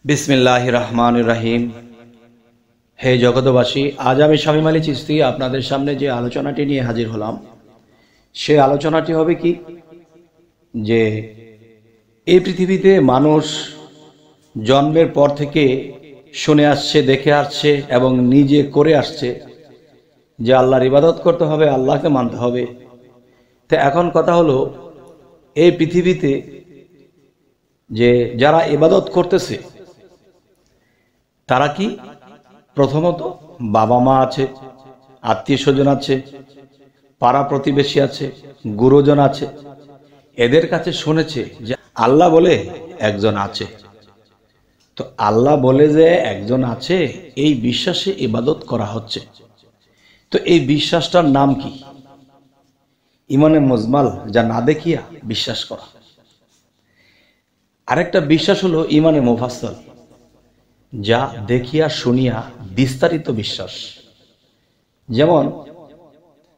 বিসমিল্লাহির রহমানির রহিম। হে জগতবাসী, আজ আমি শামীম আলী চিশতি আপনাদের সামনে যে আলোচনাটি নিয়ে হাজির হলাম, সে আলোচনাটি হবে কি, যে এই পৃথিবীতে মানুষ জন্মের পর থেকে শুনে আসছে, দেখে আসছে এবং নিজে করে আসছে যে আল্লাহর ইবাদত করতে হবে, আল্লাহকে মানতে হবে। তো এখন কথা হলো, এই পৃথিবীতে যে যারা ইবাদত করতেছে তারা কি, প্রথমত বাবা মা আছে, আত্মীয় স্বজন আছে, পাড়া প্রতিবেশী আছে, গুরুজন আছে, এদের কাছে শুনেছে যে আল্লাহ বলে একজন আছে। তো আল্লাহ বলে যে একজন আছে, এই বিশ্বাসে ইবাদত করা হচ্ছে। তো এই বিশ্বাসটার নাম কি? ইমানে মুজমাল, যা না দেখিয়া বিশ্বাস করা। আরেকটা বিশ্বাস হলো ইমানে মুফাসসাল, যা দেখিয়া শুনিয়া বিস্তারিত বিশ্বাস। যেমন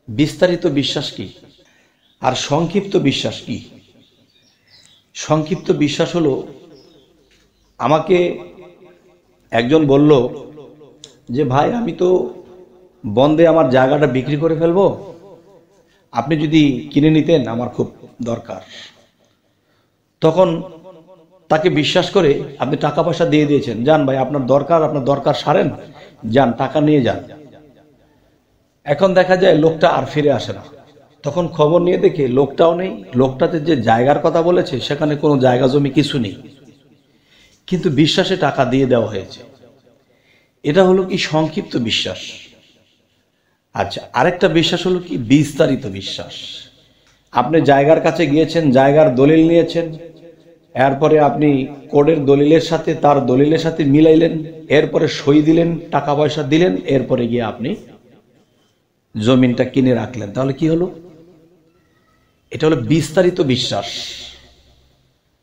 বিস্তারিত বিশ্বাস কি আর সংক্ষিপ্ত বিশ্বাস কি? সংক্ষিপ্ত বিশ্বাস হলো, আমাকে একজন বলল যে ভাই, আমি তো বন্ধে আমার জায়গাটা বিক্রি করে ফেলবো, আপনি যদি কিনে নিতেন, আমার খুব দরকার। তখন তাকে বিশ্বাস করে আপনি টাকা পয়সা দিয়ে দিয়েছেন, যান ভাই, আপনার দরকার সারেন, যান, টাকা নিয়ে যান। এখন দেখা যায় লোকটা আর ফিরে আসে না। তখন খবর নিয়ে দেখে লোকটাও নেই, লোকটাতে যে জায়গার কথা বলেছে সেখানে কোনো জায়গা জমি কিছু নেই, কিন্তু বিশ্বাসে টাকা দিয়ে দেওয়া হয়েছে। এটা হলো কি, সংক্ষিপ্ত বিশ্বাস। আচ্ছা, আরেকটা বিশ্বাস হলো কি, বিস্তারিত বিশ্বাস। আপনি জায়গার কাছে গিয়েছেন, জায়গার দলিল নিয়েছেন, এরপরে আপনি কোর্টের দলিলের সাথে তার দলিলের সাথে মিলাইলেন, এরপরে সই দিলেন, টাকা পয়সা দিলেন, এরপরে গিয়ে আপনি জমিনটা কিনে রাখলেন। তাহলে কি হলো? এটা হলো বিস্তারিত বিশ্বাস,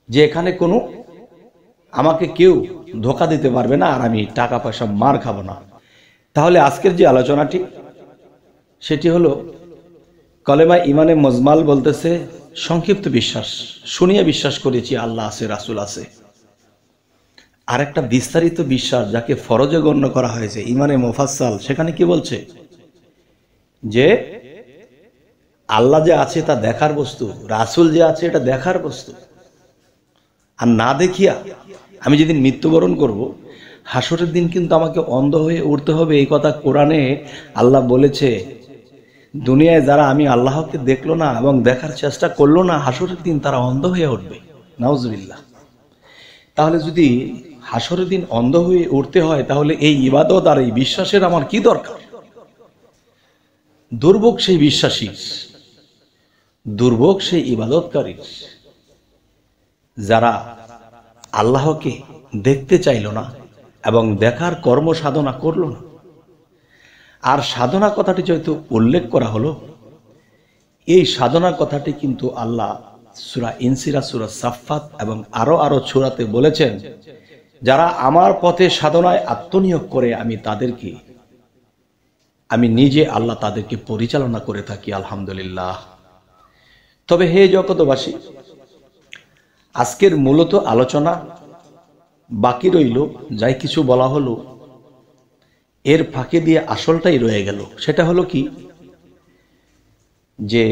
যে এখানে কোনো আমাকে কেউ ধোকা দিতে পারবে না, আর আমি টাকা পয়সা মার খাবো না। তাহলে আজকের যে আলোচনাটি, সেটি হলো কলেমা ইমানে মুজমাল বলতেছে সংক্ষিপ্ত বিশ্বাস, শুনিয়ে বিশ্বাস করেছি আল্লাহ আছে, রাসূল আছে। আর একটা বিস্তারিত বিশ্বাস, যাকে ফরজে গণ্য করা হয়েছে, ইমানে মুফাসসাল, সেখানে কি বলছে যে আল্লাহ যে আছে তা দেখার বস্তু, রাসূল যে আছে এটা দেখার বস্তু। আর না দেখিয়া আমি যেদিন মৃত্যুবরণ করব, হাসরের দিন কিন্তু আমাকে অন্ধ হয়ে উঠতে হবে। এই কথা কোরআনে আল্লাহ বলেছে। দুনিয়ায় যারা আমি আল্লাহকে দেখলো না এবং দেখার চেষ্টা করলো না, হাসরের দিন তারা অন্ধ হয়ে উঠবে। নাউজুবিল্লাহ। তাহলে যদি হাসরের দিন অন্ধ হয়ে উঠতে হয়, তাহলে এই ইবাদত আর এই বিশ্বাসের আমার কি দরকার? দুর্ভোগ সেই বিশ্বাসী, দুর্ভোগ সেই ইবাদতকারী, যারা আল্লাহকে দেখতে চাইল না এবং দেখার কর্ম সাধনা করল না। আর সাধনা কথাটি যেহেতু উল্লেখ করা হলো, এই সাধনা কথাটি কিন্তু আল্লাহ সূরা ইনসিরাত, সূরা সাফফাত এবং আরো সূরাতে বলেছেন, যারা আমার পথে সাধনায় আত্মনিয়োগ করে আমি নিজে আল্লাহ তাদেরকে পরিচালনা করে থাকি। আলহামদুলিল্লাহ। তবে হে জগতবাসী, আজকের মূলত আলোচনা বাকি রইল, যাই কিছু বলা হলো এর ফাঁকে দিয়ে আসলটাই রয়ে গেল। সেটা হলো কি, যে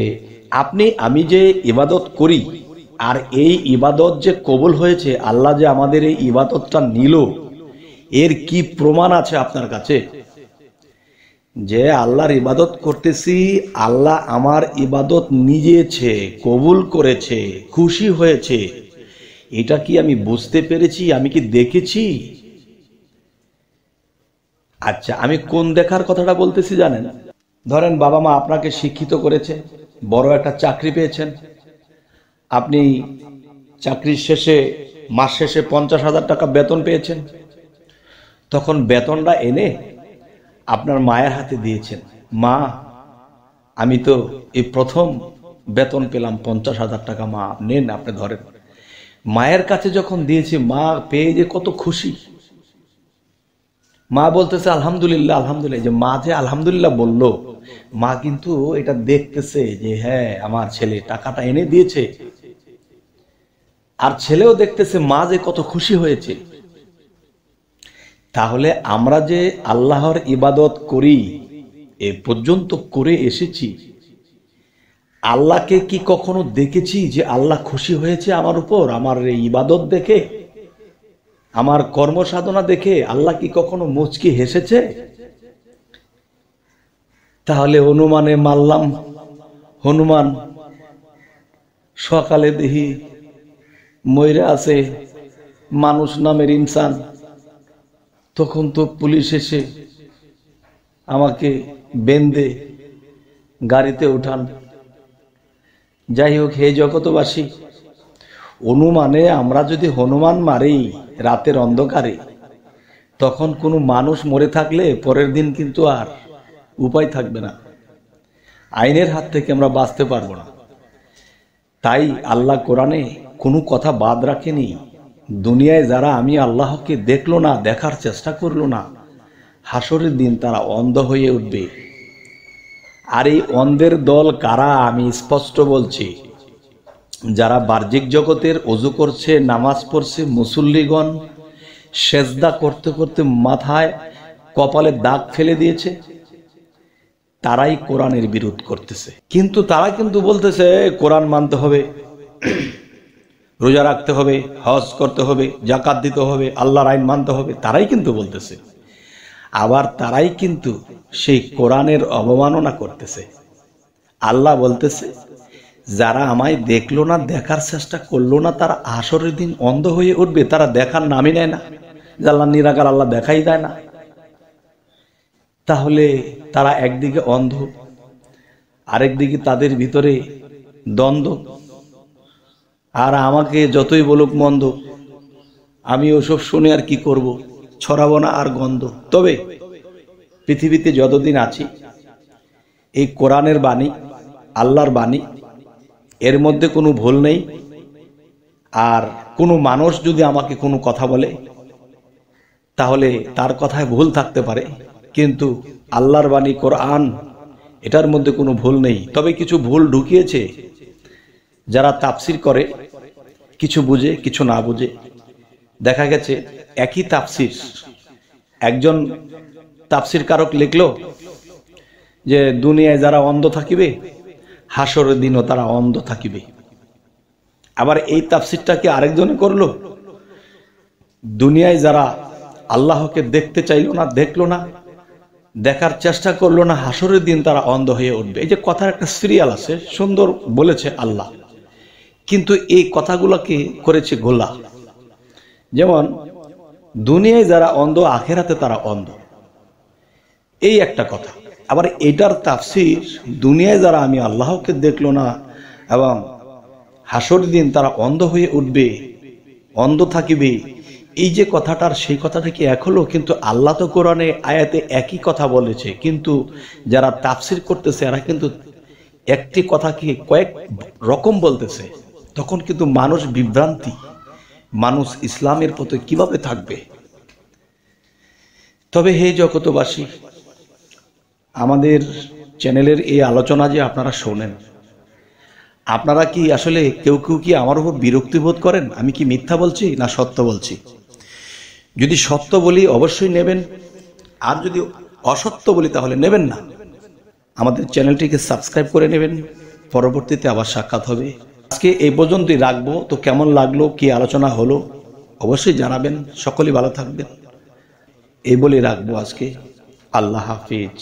আমি যে ইবাদত করি, আর এই ইবাদত যে কবুল হয়েছে, আল্লাহ যে আমাদের এই ইবাদতটা নিল, এর কি প্রমাণ আছে আপনার কাছে? যে আল্লাহর ইবাদত করতেছি, আল্লাহ আমার ইবাদত নিয়েছে, কবুল করেছে, খুশি হয়েছে, এটা কি আমি বুঝতে পেরেছি? আমি কি দেখেছি? আচ্ছা, আমি কোন দেখার কথাটা বলতেছি জানেন? ধরেন বাবা মা আপনাকে শিক্ষিত করেছে, বড় একটা চাকরি পেয়েছেন, আপনি চাকরির শেষে, মাস শেষে 50,000 টাকা বেতন পেয়েছেন। তখন বেতনটা এনে আপনার মায়ের হাতে দিয়েছেন, মা, আমি তো এই প্রথম বেতন পেলাম 50,000 টাকা, মা নেন, আপনি ধরেন। মায়ের কাছে যখন দিয়েছি, মা পেয়ে যে কত খুশি। মা বলতেছে আলহামদুলিল্লাহ, আলহামদুলিল্লাহ। যে মা যে আলহামদুলিল্লাহ বলল, মা কিন্তু এটা দেখতেছে যে হ্যাঁ, আমার ছেলে টাকাটা এনে দিয়েছে, আর ছেলেও দেখতেছে মা যে কত খুশি হয়েছে। তাহলে আমরা যে আল্লাহর ইবাদত করি, এ পর্যন্ত করে এসেছি, আল্লাহকে কি কখনো দেখেছি যে আল্লাহ খুশি হয়েছে আমার উপর? আমার এই ইবাদত দেখে, আমার কর্মসাধনা দেখে আল্লাহ কি কখনো মুচকি হেসেছে? তাহলে হনুমানে মারলাম, হনুমান সকালে দেখি মইরা আছে মানুষ নামের ইনসান, তখন তো পুলিশ এসে আমাকে বেঁধে গাড়িতে উঠান। যাই হোক, হে জগতবাসী, অনুমানে আমরা যদি হনুমান মারি রাতের অন্ধকারে, তখন কোনো মানুষ মরে থাকলে পরের দিন কিন্তু আর উপায় থাকবে না, আইনের হাত থেকে আমরা বাঁচতে পারবো না। তাই আল্লাহ কোরআনে কোনো কথা বাদ রাখেনি। দুনিয়ায় যারা আমি আল্লাহকে দেখলো না, দেখার চেষ্টা করলো না, হাসরের দিন তারা অন্ধ হয়ে উঠবে। আর এই অন্ধের দল কারা? আমি স্পষ্ট বলছি, যারা বাহ্যিক জগতের ওযু করছে, নামাজ পড়ছে, মুসল্লিগণ সেজদা করতে করতে মাথায় কপালে দাগ ফেলে দিয়েছে, তারাই কোরআনের বিরোধ করতেছে। কিন্তু তারা কিন্তু বলতেছে কোরআন মানতে হবে, রোজা রাখতে হবে, হজ করতে হবে, যাকাত দিতে হবে, আল্লাহর আইন মানতে হবে, তারাই কিন্তু বলতেছে। আবার তারাই কিন্তু সেই কোরআনের অবমাননা করতেছে। আল্লাহ বলতেছে, যারা আমায় দেখলো না, দেখার চেষ্টা করলো না, তারা হাসরের দিন অন্ধ হয়ে উঠবে। তারা দেখার নামই নেয় না, যে আল্লাহ নিরাকার, আল্লাহ দেখাই দেয় না। তাহলে তারা একদিকে অন্ধ, আরেকদিকে তাদের ভিতরে দ্বন্দ্ব। আর আমাকে যতই বলুক মন্দ, আমি ওসব শুনে আর কি করব, ছড়াবো না আর গন্ধ। তবে পৃথিবীতে যতদিন আছি, এই কোরআনের বাণী, আল্লাহর বাণী, এর মধ্যে কোনো ভুল নেই। আর কোনো মানুষ যদি আমাকে কোনো কথা বলে, তাহলে তার কথায় ভুল থাকতে পারে, কিন্তু আল্লাহর বাণী কোরআন, এটার মধ্যে কোনো ভুল নেই। তবে কিছু ভুল ঢুকিয়েছে যারা তাফসির করে, কিছু বুঝে কিছু না বুঝে। দেখা গেছে একই তাফসির, একজন তাফসির কারক লিখলো যে দুনিয়ায় যারা অন্ধ থাকিবে, হাসরের দিনও তারা অন্ধ থাকিবে। আবার এই তাফসিরটাকে আরেকজনে করলো, দুনিয়ায় যারা আল্লাহকে দেখতে চাইলো না, দেখলো না, দেখার চেষ্টা করলো না, হাসরের দিন তারা অন্ধ হয়ে উঠবে। এই যে কথার একটা সিরিয়াল আছে, সুন্দর বলেছে আল্লাহ, কিন্তু এই কথাগুলোকে করেছে গোলা। যেমন দুনিয়ায় যারা অন্ধ, আখেরাতে তারা অন্ধ, এই একটা কথা। আবার এটার তাফসির, দুনিয়ায় যারা আমি আল্লাহকে দেখলো না এবং হাসরের দিন তারা অন্ধ হয়ে উঠবে, অন্ধ থাকিবে, এই যে কথাটার সেই কথাটা কি এক হলো? কিন্তু আল্লাহ তো কোরআনে আয়াতে একই কথা বলেছে, কিন্তু যারা তাফসির করতেছে এরা কিন্তু একটি কথাকে কয়েক রকম বলতেছে। তখন কিন্তু মানুষ বিভ্রান্তি, মানুষ ইসলামের পথে কিভাবে থাকবে? তবে হে জগতবাসী, আমাদের চ্যানেলের এই আলোচনা যে আপনারা শোনেন, আপনারা কি আসলে কেউ কেউ কি আমার উপর বিরক্তি বোধ করেন? আমি কি মিথ্যা বলছি না সত্য বলছি? যদি সত্য বলি অবশ্যই নেবেন, আর যদি অসত্য বলি তাহলে নেবেন না। আমাদের চ্যানেলটিকে সাবস্ক্রাইব করে নেবেন, পরবর্তীতে আবার সাক্ষাৎ হবে। আজকে এই পর্যন্তই রাখবো। তো কেমন লাগলো, কি আলোচনা হলো অবশ্যই জানাবেন। সকলেই ভালো থাকবেন, এই বলে রাখবো আজকে। আল্লাহ হাফিজ।